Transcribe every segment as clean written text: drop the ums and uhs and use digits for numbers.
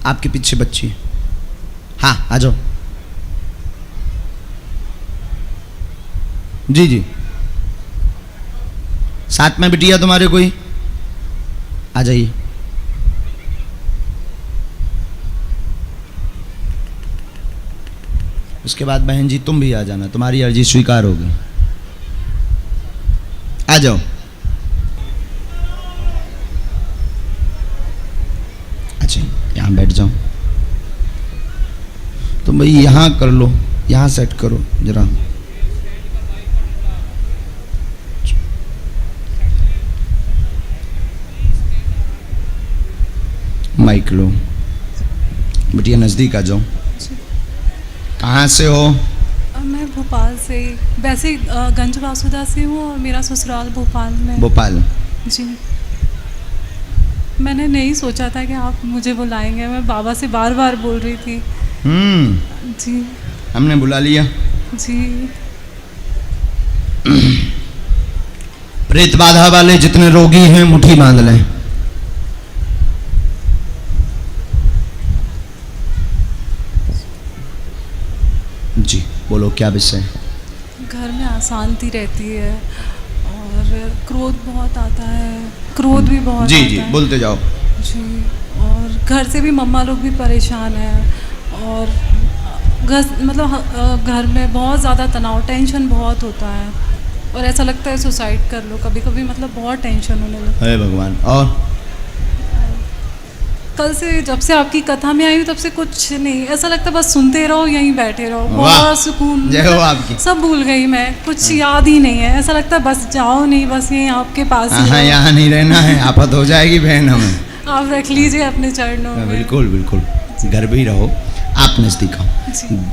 आपके पीछे बच्ची है। हाँ आ जाओ। जी जी, साथ में बिटिया तुम्हारे कोई? आ जाइए। उसके बाद बहन जी तुम भी आ जाना, तुम्हारी अर्जी स्वीकार होगी। आ जाओ। अच्छा यहाँ बैठ जाओ। तुम भाई यहाँ कर लो, यहाँ सेट करो जरा। माइक लो। बिटिया नज़दीक आ जाओ। कहाँ से हो? मैं भोपाल से, वैसे गंज वासुदा से हूँ और मेरा ससुराल भोपाल में। भोपाल? जी। मैंने नहीं सोचा था कि आप मुझे बुलाएंगे, मैं बाबा से बार बार बोल रही थी। जी। हमने बुला लिया। जी। प्रेत बाधा वाले जितने रोगी हैं मुट्ठी बांध लें। जी बोलो क्या विषय? घर में अशांति रहती है और क्रोध बहुत आता है, क्रोध भी बहुत जी आता जी है। बोलते जाओ। जी। और घर से भी मम्मा लोग भी परेशान हैं और घर में बहुत ज़्यादा तनाव, टेंशन बहुत होता है और ऐसा लगता है सुसाइड कर लो कभी कभी, मतलब बहुत टेंशन होने लगता है। हे भगवान। और कल से जब से आपकी कथा में आई हूँ तब से कुछ नहीं, ऐसा लगता है बस सुनते रहो, यहीं बैठे रहो, बहुत सुकून। जय हो आपकी। सब भूल गई मैं, कुछ याद ही नहीं है, ऐसा लगता है बस जाओ नहीं, बस यहीं आपके पास ही हाँ, यहाँ नहीं रहना है, आफत हो जाएगी बहन हमें। आप रख लीजिए अपने चरणों में। बिल्कुल बिल्कुल, घर भी रहो, आप नजदीक आओ। जी।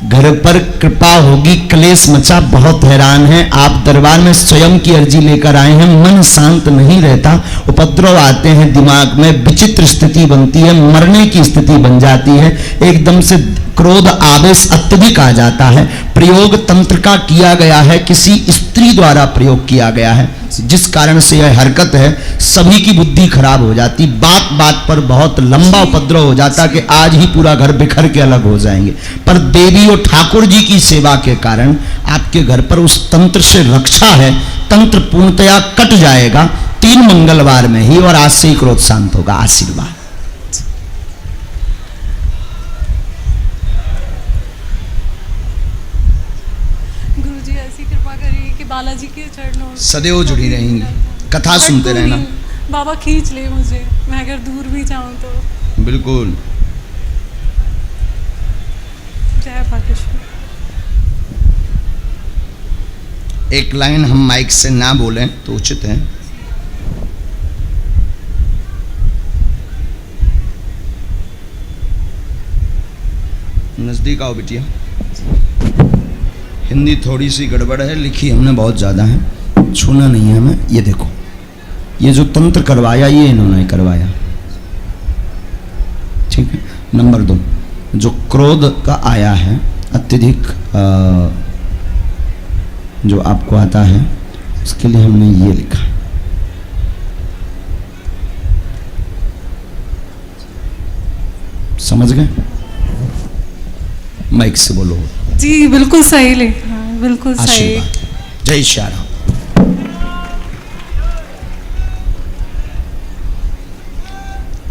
घर पर कृपा होगी, क्लेश मचा, बहुत हैरान है। आप दरबार में स्वयं की अर्जी लेकर आए हैं, मन शांत नहीं रहता, उपद्रव आते हैं दिमाग में, विचित्र स्थिति बनती है, मरने की स्थिति बन जाती है, एकदम से क्रोध आवेश अत्यधिक आ जाता है। प्रयोग तंत्र का किया गया है, किसी स्त्री द्वारा प्रयोग किया गया है, जिस कारण से यह हरकत है, सभी की बुद्धि खराब हो जाती, बात बात पर बहुत लंबा उपद्रव हो जाता कि आज ही पूरा घर बिखर के अलग हो जाएंगे। पर देवी और ठाकुर जी की सेवा के कारण आपके घर पर उस तंत्र से रक्षा है, तंत्र पूर्णतया कट जाएगा 3 मंगलवार में ही, और आज से ही क्रोध शांत होगा। आशीर्वाद। गुरुजी ऐसी कृपा करिए कि बालाजी के चरणों में सदैव जुड़ी रहेंगी, कथा सुनते रहना। बाबा खींच ले मुझे, मैं अगर दूर भी जाऊं तो। बिल्कुल। जय भागेश्वर। एक लाइन हम माइक से ना बोलें तो उचित है। नजदीक आओ बिटिया। हिंदी थोड़ी सी गड़बड़ है, लिखी हमने बहुत ज़्यादा है, छूना नहीं है हमें। ये देखो, ये जो तंत्र करवाया ये इन्होंने करवाया, ठीक है। नंबर 2, जो क्रोध का आया है अत्यधिक, जो आपको आता है, उसके लिए हमने ये लिखा। समझ गए? माइक से बोलो। जी बिल्कुल सही लिखा, बिल्कुल सही। आशीर्वाद। जय श्री राम।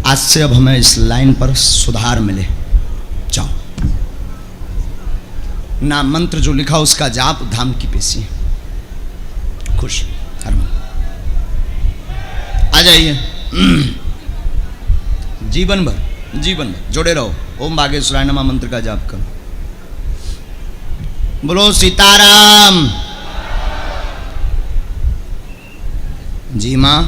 आज से अब हमें इस लाइन पर सुधार मिले। जाओ, नाम मंत्र जो लिखा उसका जाप, धाम की पेशी। खुश हरमन आ जाइए। जीवन भर जुड़े रहो। ओम बागेश्वराय नमः मंत्र का जाप करो। बोलो सीताराम। जी माँ।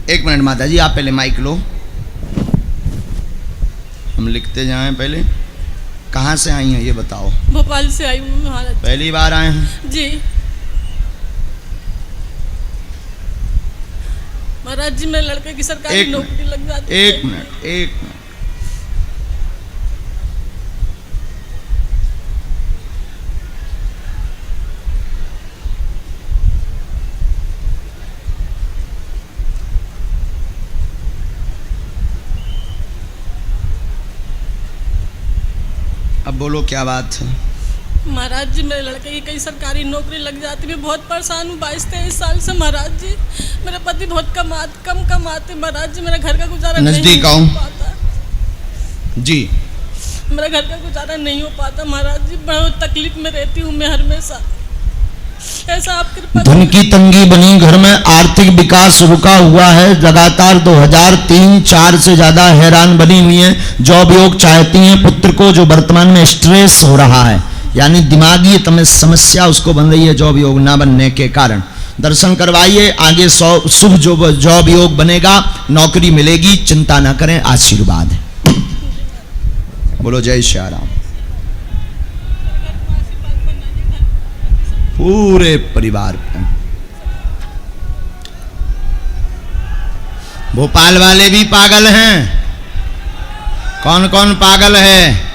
एक मिनट माता जी, आप पहले माइक लो, हम लिखते जाएं। पहले कहाँ से आई हैं ये बताओ? भोपाल से आई हूँ महाराज। पहली बार आए हैं? जी महाराज जी, मैं लड़के की सरकारी नौकरी लग जाती है। एक मिनट। बोलो क्या बात है। महाराज जी मेरे लड़के की कई सरकारी नौकरी लग जाती, मैं बहुत परेशान हूँ 22-23 साल से महाराज जी। मेरे पति बहुत कम कमाते महाराज जी, मेरा घर का गुजारा नजदीक नहीं आओ हो पाता जी। मेरा घर का गुजारा नहीं हो पाता महाराज जी, बहुत तकलीफ में रहती हूँ मैं हमेशा। ऐसा आप कृपा धन की तंगी बनी, घर में आर्थिक विकास रुका हुआ है, लगातार 2003-4 से ज्यादा हैरान बनी हुई हैं। जॉब योग चाहती हैं पुत्र को, जो वर्तमान में स्ट्रेस हो रहा है, यानी दिमागी समस्या उसको बन रही है जॉब योग ना बनने के कारण। दर्शन करवाइए, आगे शुभ जॉब योग बनेगा, नौकरी मिलेगी, चिंता ना करें, आशीर्वाद है। बोलो जय श्री राम। पूरे परिवार पे। भोपाल वाले भी पागल हैं। कौन कौन पागल है?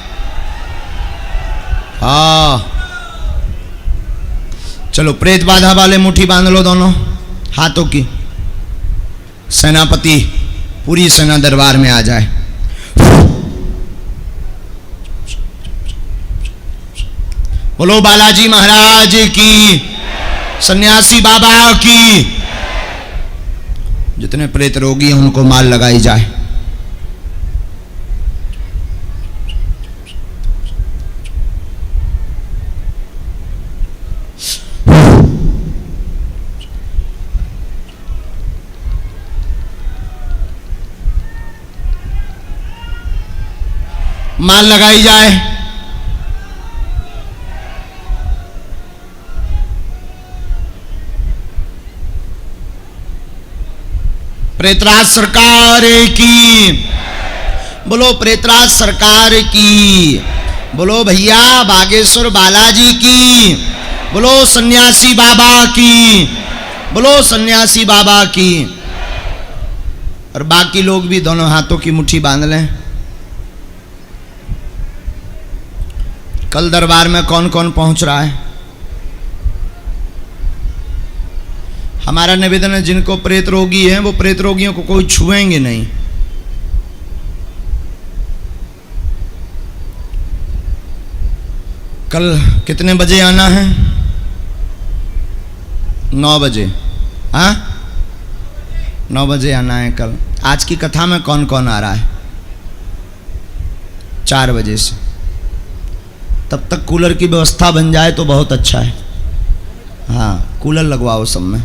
चलो प्रेत बाधा वाले मुट्ठी बांध लो दोनों हाथों की। सेनापति पूरी सेना दरबार में आ जाए। बोलो बालाजी महाराज की, सन्यासी बाबा की। जितने प्रेत रोगी हैं उनको माल लगाई जाए। माल लगाई जाए। प्रेतराज सरकार की। बोलो प्रेतराज सरकार की। बोलो भैया बागेश्वर बालाजी की। बोलो सन्यासी बाबा की। बोलो सन्यासी बाबा की। और बाकी लोग भी दोनों हाथों की मुट्ठी बांध लें। कल दरबार में कौन कौन पहुंच रहा है? हमारा निवेदन है, जिनको प्रेत रोगी है वो प्रेत रोगियों को कोई छुएंगे नहीं। कल कितने बजे आना है? 9 बजे। हाँ 9 बजे आना है कल। आज की कथा में कौन कौन आ रहा है? 4 बजे से। तब तक कूलर की व्यवस्था बन जाए तो बहुत अच्छा है। हाँ कूलर लगवाओ सब में।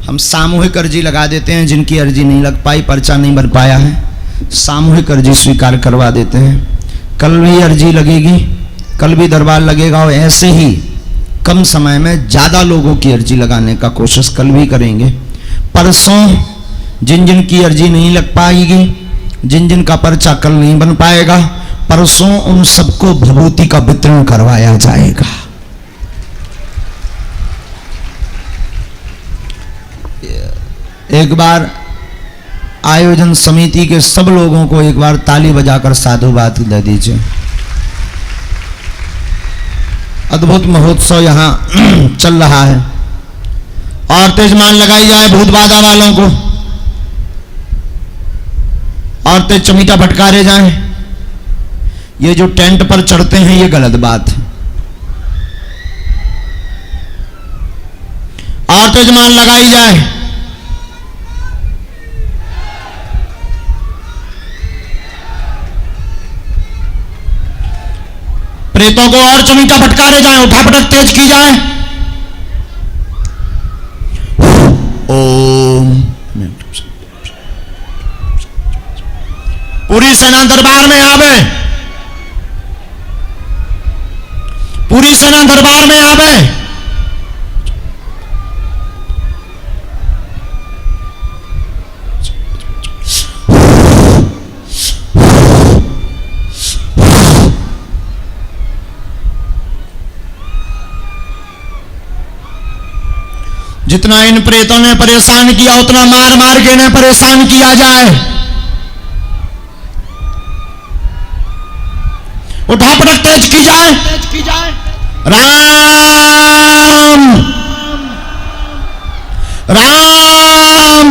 हम सामूहिक अर्जी लगा देते हैं, जिनकी अर्जी नहीं लग पाई, पर्चा नहीं बन पाया है, सामूहिक अर्जी स्वीकार करवा देते हैं। कल भी अर्जी लगेगी, कल भी दरबार लगेगा, और ऐसे ही कम समय में ज़्यादा लोगों की अर्जी लगाने का कोशिश कल भी करेंगे। परसों जिन जिन की अर्जी नहीं लग पाएगी, जिन जिन का पर्चा कल नहीं बन पाएगा, परसों उन सबको भभूति का वितरण करवाया जाएगा। एक बार आयोजन समिति के सब लोगों को एक बार ताली बजाकर साधुवाद दे दीजिए। अद्भुत महोत्सव यहाँ चल रहा है। और तेजमान लगाई जाए भूत बाधा वालों को, और तेज चमीटा फटकारे जाएं। ये जो टेंट पर चढ़ते हैं ये गलत बात है। और तेजमान लगाई जाए। प्रेतों को और चमीटा फटकारे जाए, उठा पटक तेज की जाए। ओम। पूरी सेना दरबार में आवे। पूरी सेना दरबार में आवे। जितना इन प्रेतों ने परेशान किया उतना मार मार के इन्हें परेशान किया जाए। उठा पटक तेज की जाए। राम राम।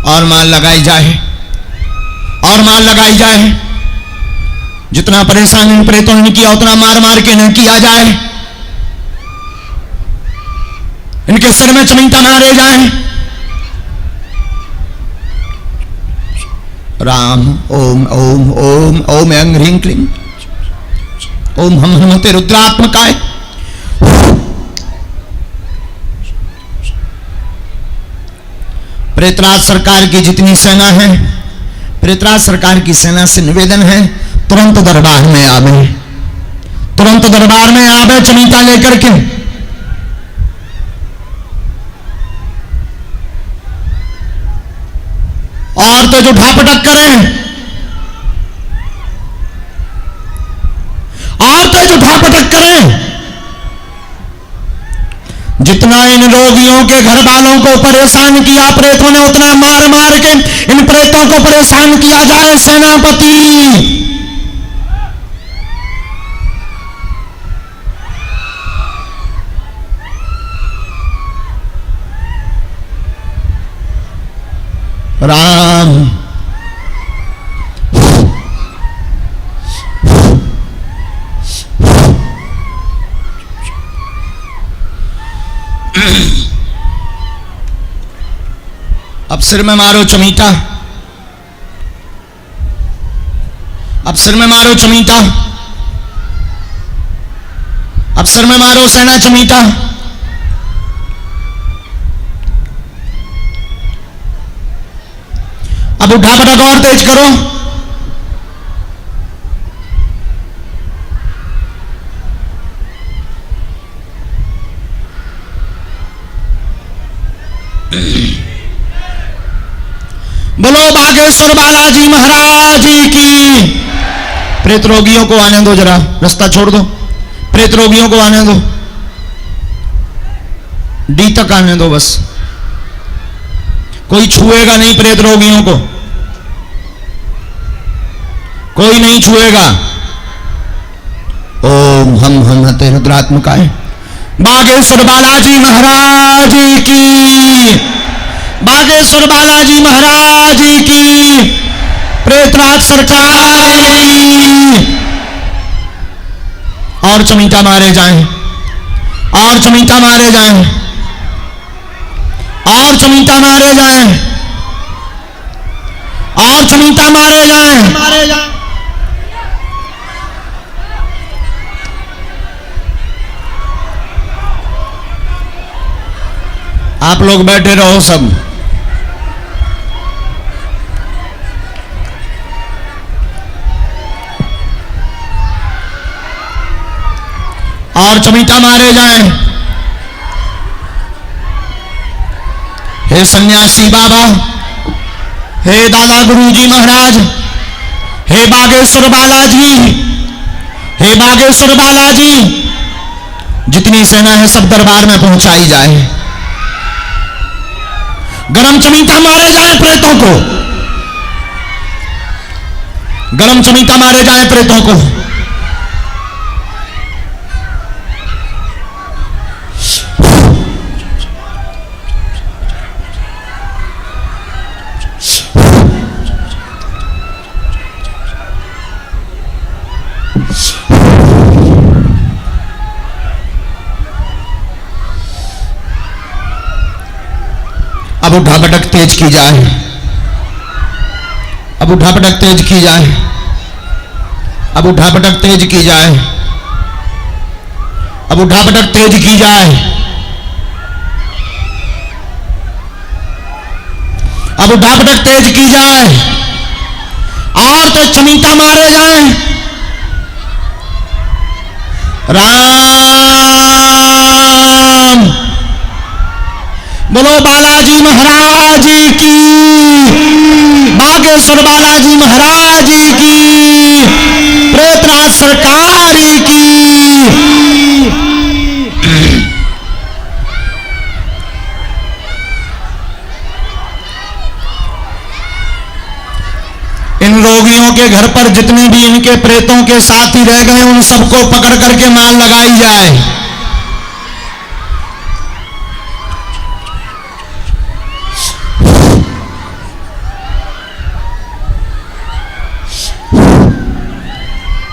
और माल लगाई जाए। और मार लगाई जाए, जितना परेशान इन प्रेतों ने किया उतना मार मार के न किया जाए, इनके सिर में चमीटा मारे जाए। राम ओम ओम ओम ओम ऐं ह्रीं क्लीं ओम हम हनुमते रुद्रात्मकाय। प्रेतराज सरकार की जितनी सेना है, प्रेतराज सरकार की सेना से निवेदन है तुरंत दरबार में आवे, तुरंत दरबार में आवे चमीटा लेकर के। और तो जो ढापटक करें, और तो जो ढापटक करें, जितना इन रोगियों के घर वालों को परेशान किया प्रेतों ने उतना मार मार के इन प्रेतों को परेशान किया जाए। सेनापति राम अब सिर में मारो चमीटा, अब सिर में मारो चमीटा, अब सिर में मारो सेना चमीटा। अब उठा पटक और तेज करो। बोलो बागेश्वर बालाजी महाराज की। प्रेत रोगियों को आने दो, जरा रास्ता छोड़ दो, प्रेत रोगियों को आने दो, डी तक आने दो बस, कोई छुएगा नहीं प्रेत रोगियों को, कोई नहीं छुएगा। ओम हम हनुमते रुद्रात्मकाय। बागेश्वर बालाजी महाराज की, बागेश्वर बालाजी महाराज की, प्रेतराज सरकार की। और चमीटा मारे जाएं, और चमीटा मारे जाएं, और चमीटा मारे जाएं, और चमीटा मारे जाएं, मारे जाएं। आप लोग बैठे रहो सब। और चमीटा मारे जाएं। हे सन्यासी बाबा, हे दादा गुरुजी महाराज, हे बागेश्वर बालाजी, हे बागेश्वर बालाजी, जितनी सेना है सब दरबार में पहुंचाई जाए। गरम चमीटा मारे जाए प्रेतों को, गरम चमीटा मारे जाए प्रेतों को। अब उठा पटक तेज की जाए, अब उठा पटक तेज की जाए, अब उठा पटक तेज की जाए, अब उठा पटक तेज की जाए, अब उठा पटक तेज की जाए। और तो चमीटा मारे जाए। राम बोलो बालाजी महाराज की, बागेश्वर बालाजी महाराज की, प्रेतराज सरकार की। इन रोगियों के घर पर जितने भी इनके प्रेतों के साथी रह गए उन सबको पकड़ करके मार लगाई जाए।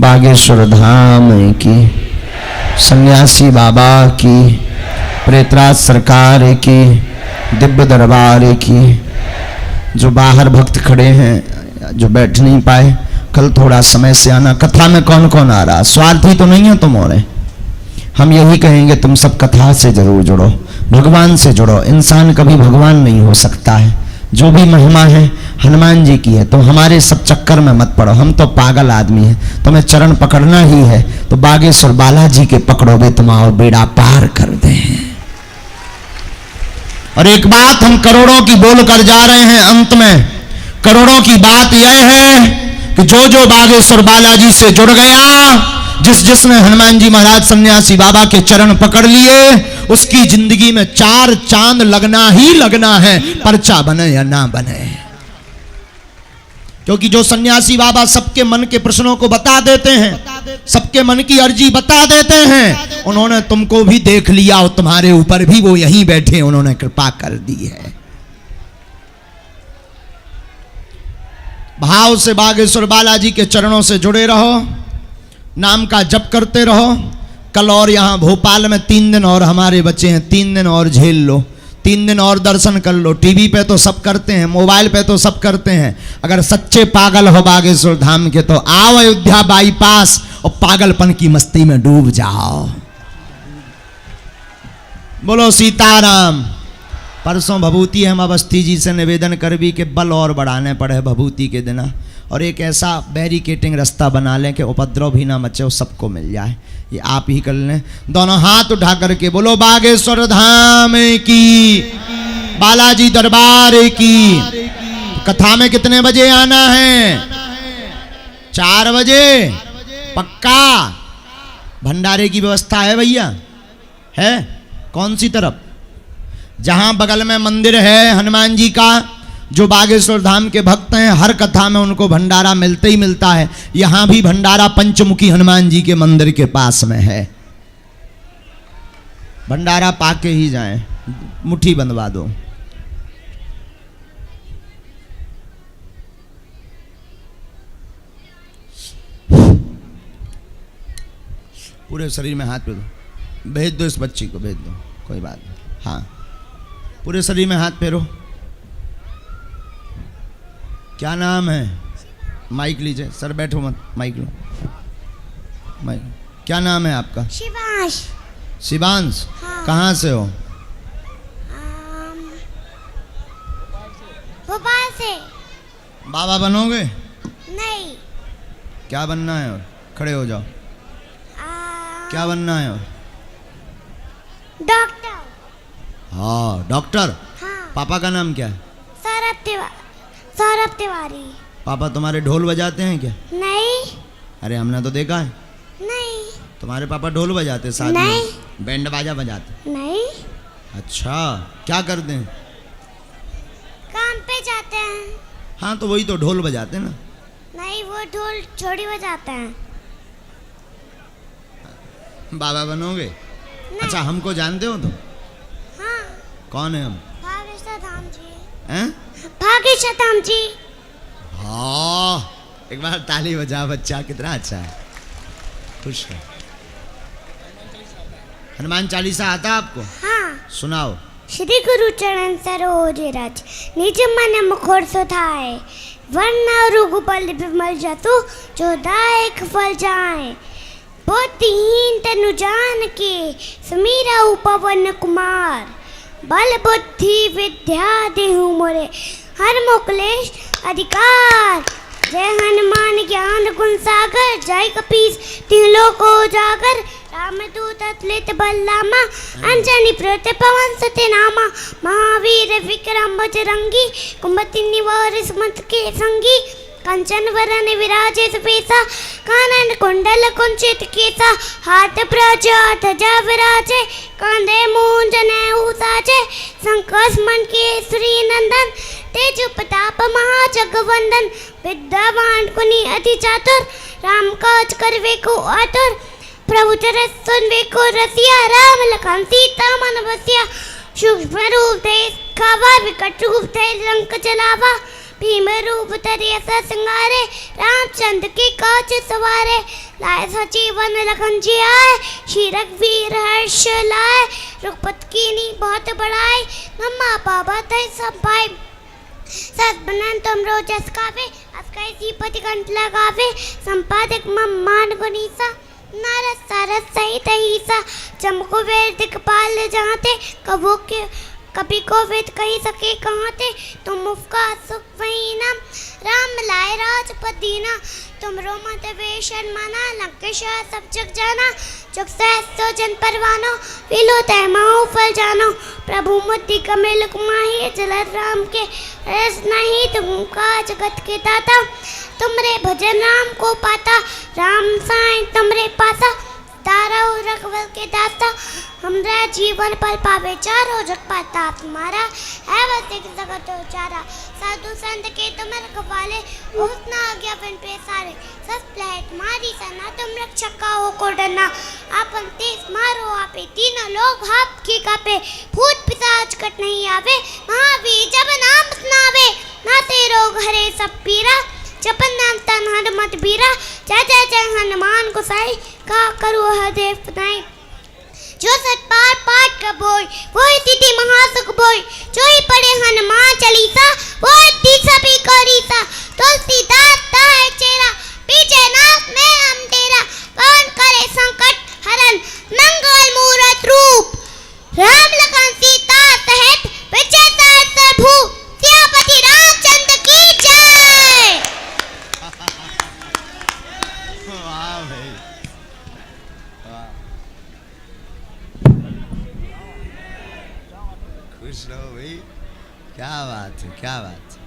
बागेश्वर धाम की, सन्यासी बाबा की, प्रेतराज सरकार की, दिव्य दरबार की। जो बाहर भक्त खड़े हैं, जो बैठ नहीं पाए, कल थोड़ा समय से आना। कथा में कौन कौन आ रहा? स्वार्थी तो नहीं हो तुम और? हम यही कहेंगे तुम सब कथा से जरूर जुड़ो, भगवान से जुड़ो। इंसान कभी भगवान नहीं हो सकता है। जो भी महिमा है हनुमान जी की है, तो हमारे सब चक्कर में मत पड़ो। हम तो पागल आदमी हैं, तुम्हें चरण पकड़ना ही है तो बागेश्वर बालाजी के पकड़ोगे, तुम्हारा बेड़ा पार कर दे। और एक बात हम करोड़ों की बोल कर जा रहे हैं, अंत में करोड़ों की बात यह है कि जो जो बागेश्वर बालाजी से जुड़ गया, जिसने हनुमान जी महाराज सन्यासी बाबा के चरण पकड़ लिए, उसकी जिंदगी में 4 चांद लगना ही लगना है, पर्चा बने या ना बने। क्योंकि जो सन्यासी बाबा सबके मन के प्रश्नों को बता देते हैं, सबके मन की अर्जी बता देते हैं, उन्होंने तुमको भी देख लिया और तुम्हारे ऊपर भी वो यहीं बैठे उन्होंने कृपा कर दी है। भाव से बागेश्वर बालाजी के चरणों से जुड़े रहो, नाम का जप करते रहो। कल और यहाँ भोपाल में 3 दिन और हमारे बच्चे हैं, 3 दिन और झेल लो, 3 दिन और दर्शन कर लो। टीवी पे तो सब करते हैं, मोबाइल पे तो सब करते हैं। अगर सच्चे पागल हो बागेश्वर धाम के तो आओ अयोध्या बाईपास और पागलपन की मस्ती में डूब जाओ। बोलो सीताराम। परसों भभूति हम अवस्थी जी से निवेदन कर भी कि बल और बढ़ाने पड़े भभूति के दिन, और एक ऐसा बैरिकेटिंग रास्ता बना लें कि उपद्रव भी ना मचे, सबको मिल जाए। ये आप ही कर लें। दोनों हाथ उठा करके बोलो बागेश्वर धाम की, बालाजी दरबार की। कथा में कितने बजे आना है? 4 बजे पक्का। भंडारे की व्यवस्था है भैया? है? कौन सी तरफ? जहां बगल में मंदिर है हनुमान जी का, जो बागेश्वर धाम के भक्त हैं, हर कथा में उनको भंडारा मिलते ही मिलता है। यहां भी भंडारा पंचमुखी हनुमान जी के मंदिर के पास में है। भंडारा पाके ही जाएं, मुट्ठी बंधवा दो। पूरे शरीर में हाथ पे दो, भेज दो इस बच्ची को, भेज दो, कोई बात नहीं। हाँ, पूरे शरीर में हाथ फेरो। क्या नाम है? माइक लीजिए सर, बैठो मत, माइक लो, माइक। क्या नाम है आपका? शिवांश। शिवांश? हाँ। कहाँ से हो? भोपाल से। बाबा बनोगे? नहीं। क्या बनना है? और खड़े हो जाओ। क्या बनना है? और डॉक्टर। हाँ डॉक्टर। हाँ। पापा का नाम क्या है? सौरभ तिवारी। पापा तुम्हारे ढोल बजाते हैं क्या? नहीं। अरे हमने तो देखा है। नहीं। तुम्हारे पापा ढोल बजाते साथ में? नहीं। बैंड बाजा बजाते? नहीं। अच्छा, क्या करते हैं? काम पे जाते हैं। हाँ तो वही तो ढोल बजाते ना। नहीं, वो ढोल छोड़ी बजाते हैं। बाबा बनोगे? नहीं। अच्छा, हमको जानते हो तुम? हाँ। कौन है हम? भागेश्वर धाम जी। हैं? भागेश्वर धाम जी। हाँ, एक बार ताली बजा बच्चा, कितना अच्छा है, खुश है। हनुमान चालीसा आता आपको? हाँ। सुनाओ। श्री गुरु चरण सरोज रज, निज मन मुखर सुधाए, वरना रघुबल विमल जतु, जो दायक फल जाए। बुद्धिहीन तनु जान के, सुमीरा पवन कुमार, बल बुद्धि विद्या देहु मोरे, हर मोकलेश अधिकार। जय हनुमान ज्ञान गुण सागर, जय कपीस तिहुँ लोक उजागर। रामदूत अतुलित बलधामा, अंजनी पुत्र पवन सुत नामा। महावीर विक्रम बजरंगी, कुमति निवार सुमति के संगी। कंचन वरन विराजे सुबेसा, कानन कुंडल कुंचित केसा। हाथ प्रजा ध्वजा विराजे, कांधे मूंज नेऊ साजे। संकस मन के श्री नंदन, तेज प्रताप महाजगवंदन। विद्यावान गुणी अति चातुर, राम काज करवे को आतुर। प्रभु चरित सुनवे को रसिया, राम लखन सीता मन बसिया। सूक्ष्म रूप थे खावा, विकट रूप थे लंक जलावा। भीम रूप धरि अस सिंगारे, रामचंद्र की काज सवारे। लाए सजीवन लखन जी आए, श्री रघुवीर हर्ष लाए। रघुपत कीन्ही बहुत बड़ाई, ब्रह्मा बाबा तै सब भाई। सत बनन तुम रोजस गावे, अस कैसी पति कंठ लगावे। संपादक मान गुनीसा, नारद सारद सहित अहिसा। चमको वेद दिक्पाल जहाँते, कभी को वेद कही सके कहाँ थे। तुम मुफ्का सुख वही नाम, राम लाए राजपद दीना। तुम रोमत वेशन माना, लंकेश सब जग जाना। जुग सहस्रो जन परवानो, विलो तय माहु फल जानो। प्रभु मुद्दि कमेल कुमाही, जलद राम के रस नहीं। तुम का जगत के दाता, तुमरे भजन राम को पाता। राम साईं तुमरे पासा, तारा रघुवर के दाता। हमरा जीवन पल पावे चारो जग पाता। तुम्हारा है बस एक जगत उचारा, साधु संत के तुम रखवाले। उतना आज्ञा बिन पे सारे, सब लहर तुम्हारी सना। तुम रक्षक का हो को डरना, आपन तेज मारो आपे। तीनों लोग हाथ की कापे, भूत पिशाच कट नहीं आवे। महावीर जब नाम सुनावे, नाते रोग हरे सब पीरा। जपन नाम तन हनुमत बीरा, जय जय जय हनुमान गोसाई। का करो हदेव बनाई, जो सत पाठ पाठ का बोई, वही सिद्धि महासुख बोई। जो ही पढ़े हनुमान चालीसा, वो सिद्धि सभी को रीसा। तुलसीदास ताहे चेरा, पीछे नाथ में हम तेरा। कौन करे संकट हरण, मंगल मूरत रूप। राम लखन सीता सहित, विजय सहस्त्र भूप। सियापति रामचंद्र की जय। वाह भाई, खुश रहो भाई, क्या बात है, क्या बात है।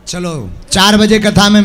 चलो 4 बजे कथा में